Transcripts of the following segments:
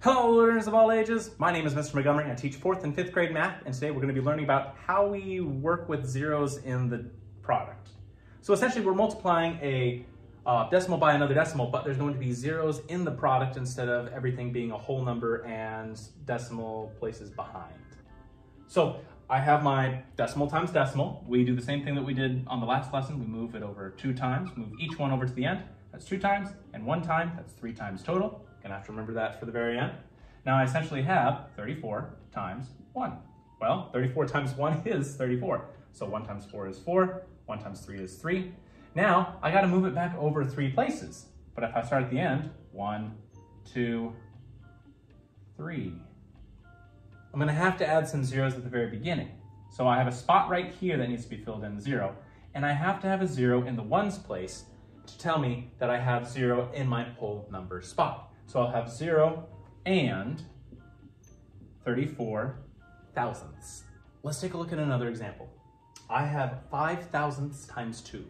Hello learners of all ages, my name is Mr. Montgomery. I teach 4th and 5th grade math, and today we're going to be learning about how we work with zeros in the product. So essentially we're multiplying a decimal by another decimal, but there's going to be zeros in the product instead of everything being a whole number and decimal places behind. So I have my decimal times decimal. We do the same thing that we did on the last lesson. We move it over 2 times, move each one over to the end. That's 2 times, and 1 time, that's 3 times total. Gonna have to remember that for the very end. Now I essentially have 34 times 1. Well, 34 times 1 is 34. So 1 times 4 is 4, 1 times 3 is 3. Now I gotta move it back over 3 places. But if I start at the end, 1, 2, 3. I'm gonna have to add some zeros at the very beginning. So I have a spot right here that needs to be filled in 0, and I have to have a 0 in the ones place to tell me that I have 0 in my whole number spot. So I'll have 0 and 34 thousandths. Let's take a look at another example. I have 5 thousandths times 2.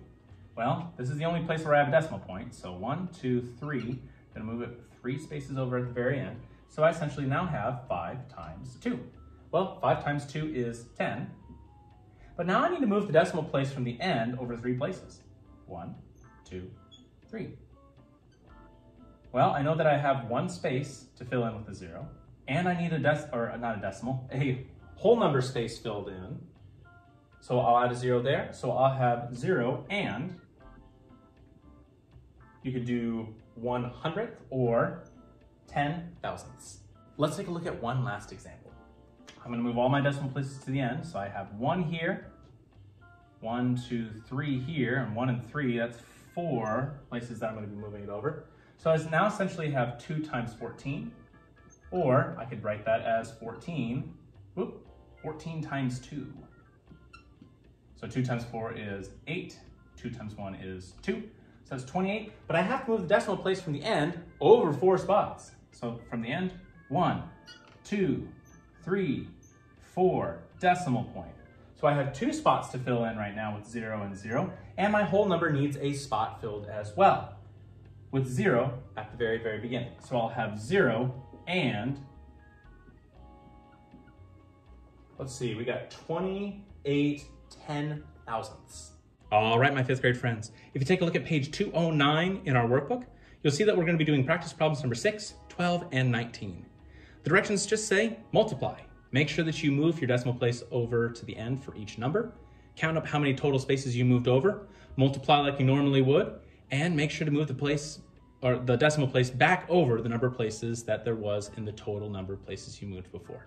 Well, this is the only place where I have a decimal point. So 1, 2, 3. I'm gonna move it 3 spaces over at the very end. So I essentially now have 5 times 2. Well, 5 times 2 is 10. But now I need to move the decimal place from the end over 3 places. 1, 2, 3. Well, I know that I have 1 space to fill in with a 0, and I need a whole number space filled in. So I'll add a 0 there. So I'll have 0 and you could do 1/100th or 10 thousandths. Let's take a look at one last example. I'm going to move all my decimal places to the end. So I have 1 here, 1, 2, 3 here, and 1 and 3. That's 4 places that I'm going to be moving it over. So I now essentially have 2 times 14, or I could write that as 14 times 2. So 2 times 4 is 8, 2 times 1 is 2, so that's 28, but I have to move the decimal place from the end over 4 spots. So from the end, 1, 2, 3, 4, decimal point. So I have 2 spots to fill in right now with 0 and 0, and my whole number needs a spot filled as well, with 0 at the very, very beginning. So I'll have 0 and, let's see, we got 28 10 thousandths. All right, my 5th grade friends, if you take a look at page 209 in our workbook, you'll see that we're gonna be doing practice problems number 6, 12, and 19. The directions just say multiply. Make sure that you move your decimal place over to the end for each number. Count up how many total spaces you moved over, multiply like you normally would, and make sure to move the place or the decimal place back over the number of places that there was in the total number of places you moved before.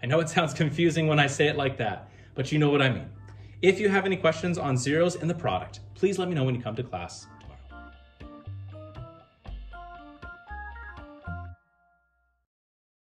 I know it sounds confusing when I say it like that, but you know what I mean. If you have any questions on zeros in the product, please let me know when you come to class.